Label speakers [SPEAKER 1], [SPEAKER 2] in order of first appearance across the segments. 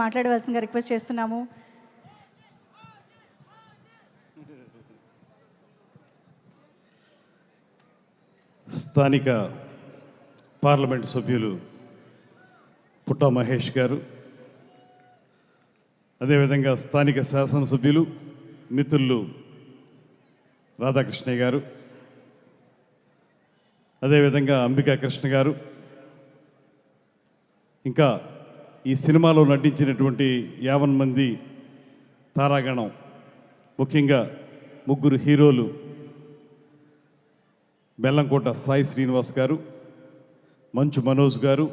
[SPEAKER 1] మాట్లాడవలసిందిగా రిక్వెస్ట్ చేస్తున్నాము.
[SPEAKER 2] స్థానిక పార్లమెంట్ సభ్యులు పుట్టా మహేష్ గారు, అదేవిధంగా స్థానిక శాసనసభ్యులు మిత్రులు రాధాకృష్ణ గారు, అదేవిధంగా అంబికా కృష్ణ గారు, ఇంకా ఈ సినిమాలో నటించినటువంటి 50 మంది తారాగణం, ముఖ్యంగా ముగ్గురు హీరోలు బెల్లంకోట సాయి శ్రీనివాస్ గారు, మంచు మనోజ్ గారు,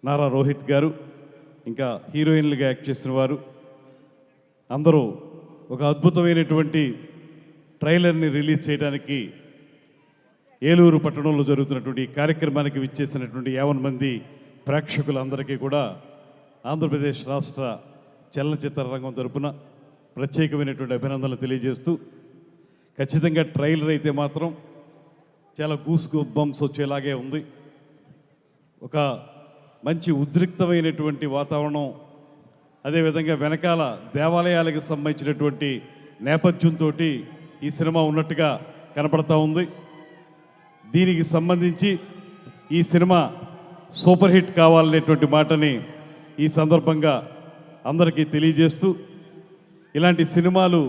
[SPEAKER 2] నారా రోహిత్ గారు, ఇంకా హీరోయిన్లుగా యాక్ట్ చేసిన వారు అందరూ ఒక అద్భుతమైనటువంటి ట్రైలర్ని రిలీజ్ చేయడానికి ఏలూరు పట్టణంలో జరుగుతున్నటువంటి ఈ కార్యక్రమానికి విచ్చేసినటువంటి 50 మంది ప్రేక్షకులందరికీ కూడా ఆంధ్రప్రదేశ్ రాష్ట్ర చలనచిత్ర రంగం తరపున ప్రత్యేకమైనటువంటి అభినందనలు తెలియజేస్తూ, ఖచ్చితంగా ట్రైలర్ అయితే మాత్రం చాలా గూస్ బంప్స్ వచ్చేలాగే ఉంది. ఒక మంచి ఉద్రిక్తమైనటువంటి వాతావరణం, అదేవిధంగా వెనకాల దేవాలయాలకు సంబంధించినటువంటి నేపథ్యంతో ఈ సినిమా ఉన్నట్టుగా కనపడతా ఉంది. దీనికి సంబంధించి ఈ సినిమా సూపర్ హిట్ కావాలనేటువంటి మాటని ఈ సందర్భంగా అందరికీ తెలియజేస్తూ, ఇలాంటి సినిమాలు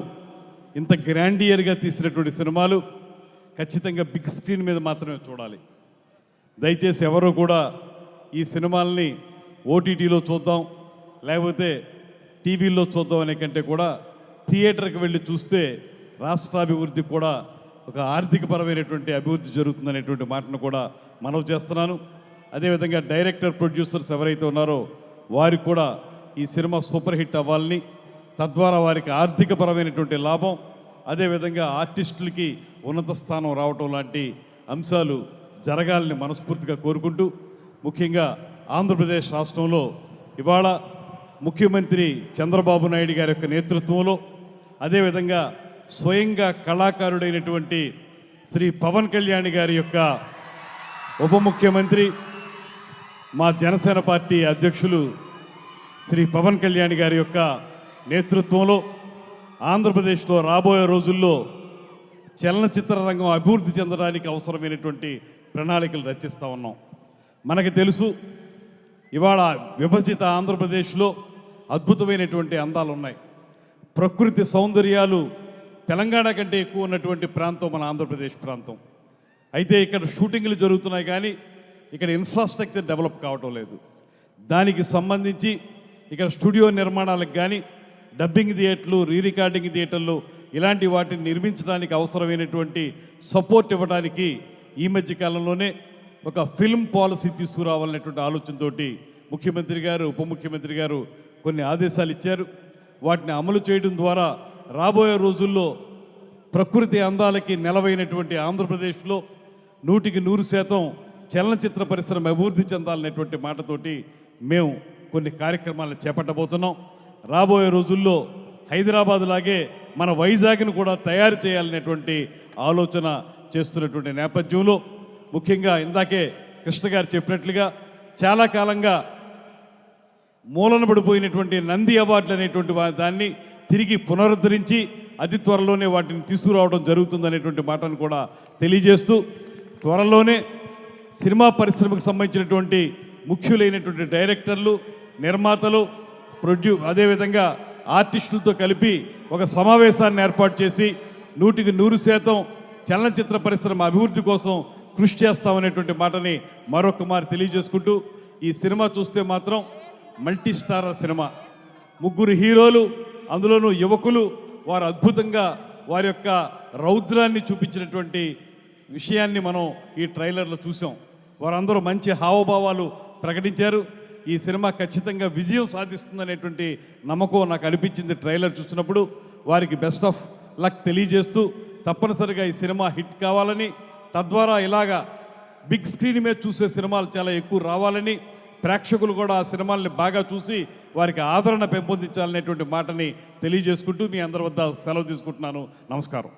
[SPEAKER 2] ఇంత గ్రాండియర్గా తీసినటువంటి సినిమాలు ఖచ్చితంగా బిగ్ స్క్రీన్ మీద మాత్రమే చూడాలి. దయచేసి ఎవరూ కూడా ఈ సినిమాల్ని ఓటీటీలో చూద్దాం, లేకపోతే టీవీల్లో చూద్దాం అనే కంటే కూడా థియేటర్కి వెళ్ళి చూస్తే రాష్ట్రాభివృద్ధి కూడా ఒక ఆర్థికపరమైనటువంటి అభివృద్ధి జరుగుతుందనేటువంటి మాటను కూడా మనవి చేస్తున్నాను. అదేవిధంగా డైరెక్టర్, ప్రొడ్యూసర్స్ ఎవరైతే ఉన్నారో వారికి కూడా ఈ సినిమా సూపర్ హిట్ అవ్వాలని, తద్వారా వారికి ఆర్థికపరమైనటువంటి లాభం, అదేవిధంగా ఆర్టిస్టులకి ఉన్నత స్థానం రావటం లాంటి అంశాలు జరగాలని మనస్ఫూర్తిగా కోరుకుంటూ, ముఖ్యంగా ఆంధ్రప్రదేశ్ రాష్ట్రంలో ఇవాళ ముఖ్యమంత్రి చంద్రబాబు నాయుడు గారి యొక్క నేతృత్వంలో, అదేవిధంగా స్వయంగా కళాకారుడైనటువంటి శ్రీ పవన్ కళ్యాణ్ గారి యొక్క ఉప ముఖ్యమంత్రి, మా జనసేన పార్టీ అధ్యక్షులు శ్రీ పవన్ కళ్యాణ్ గారి యొక్క నేతృత్వంలో ఆంధ్రప్రదేశ్లో రాబోయే రోజుల్లో చలనచిత్ర రంగం అభివృద్ధి చెందడానికి అవసరమైనటువంటి ప్రణాళికలు రచిస్తూ ఉన్నాం. మనకు తెలుసు, ఇవాళ విభజిత ఆంధ్రప్రదేశ్లో అద్భుతమైనటువంటి అందాలు ఉన్నాయి. ప్రకృతి సౌందర్యాలు తెలంగాణ కంటే ఎక్కువ ఉన్నటువంటి ప్రాంతం మన ఆంధ్రప్రదేశ్ ప్రాంతం. అయితే ఇక్కడ షూటింగ్లు జరుగుతున్నాయి, కానీ ఇక్కడ ఇన్ఫ్రాస్ట్రక్చర్ డెవలప్ కావటం లేదు. దానికి సంబంధించి ఇక్కడ స్టూడియో నిర్మాణాలకు కానీ, డబ్బింగ్ థియేటర్లు, రికార్డింగ్ థియేటర్లు ఇలాంటి వాటిని నిర్మించడానికి అవసరమైనటువంటి సపోర్ట్ ఇవ్వడానికి ఈ మధ్య కాలంలోనే ఒక ఫిల్మ్ పాలసీ తీసుకురావాలనేటువంటి ఆలోచనతో ముఖ్యమంత్రి గారు, ఉప ముఖ్యమంత్రి గారు కొన్ని ఆదేశాలు ఇచ్చారు. వాటిని అమలు చేయడం ద్వారా రాబోయే రోజుల్లో ప్రకృతి అందాలకి నెలవైనటువంటి ఆంధ్రప్రదేశ్లో 100% చలనచిత్ర పరిశ్రమ అభివృద్ధి చెందాలనేటువంటి మాటతోటి మేము కొన్ని కార్యక్రమాలను చేపట్టబోతున్నాం. రాబోయే రోజుల్లో హైదరాబాద్ లాగే మన వైజాగ్ను కూడా తయారు చేయాలనేటువంటి ఆలోచన చేస్తున్నటువంటి నేపథ్యంలో, ముఖ్యంగా ఇందాకే కృష్ణ గారు చెప్పినట్లుగా చాలా కాలంగా మూలన పడిపోయినటువంటి నంది అవార్డులు అనేటువంటి దాన్ని తిరిగి పునరుద్ధరించి అతి త్వరలోనే వాటిని తీసుకురావడం జరుగుతుందనేటువంటి మాటను కూడా తెలియజేస్తూ, త్వరలోనే సినిమా పరిశ్రమకు సంబంధించినటువంటి ముఖ్యులైనటువంటి డైరెక్టర్లు, నిర్మాతలు, అదేవిధంగా ఆర్టిస్టులతో కలిపి ఒక సమావేశాన్ని ఏర్పాటు చేసి 100% చలనచిత్ర పరిశ్రమ అభివృద్ధి కోసం కృషి చేస్తామనేటువంటి మాటని మరొక మారు తెలియజేసుకుంటూ, ఈ సినిమా చూస్తే మాత్రం మల్టీ స్టారర్ సినిమా, ముగ్గురు హీరోలు, అందులోనూ యువకులు, వారు అద్భుతంగా వారి యొక్క రౌద్రాన్ని చూపించినటువంటి విషయాన్ని మనం ఈ ట్రైలర్లో చూసాం. వారందరూ మంచి హావభావాలు ప్రకటించారు. ఈ సినిమా ఖచ్చితంగా విజయం సాధిస్తుందనేటువంటి నమ్మకం నాకు అనిపించింది ట్రైలర్ చూసినప్పుడు. వారికి బెస్ట్ ఆఫ్ లక్ తెలియజేస్తూ, తప్పనిసరిగా ఈ సినిమా హిట్ కావాలని, తద్వారా ఇలాగా బిగ్ స్క్రీన్ మీద చూసే సినిమాలు చాలా ఎక్కువ రావాలని, ప్రేక్షకులు కూడా ఆ సినిమాల్ని బాగా చూసి వారికి ఆదరణ పెంపొందించాలనేటువంటి మాటని తెలియజేసుకుంటూ మీ అందరి వద్ద సెలవు తీసుకుంటున్నాను. నమస్కారం.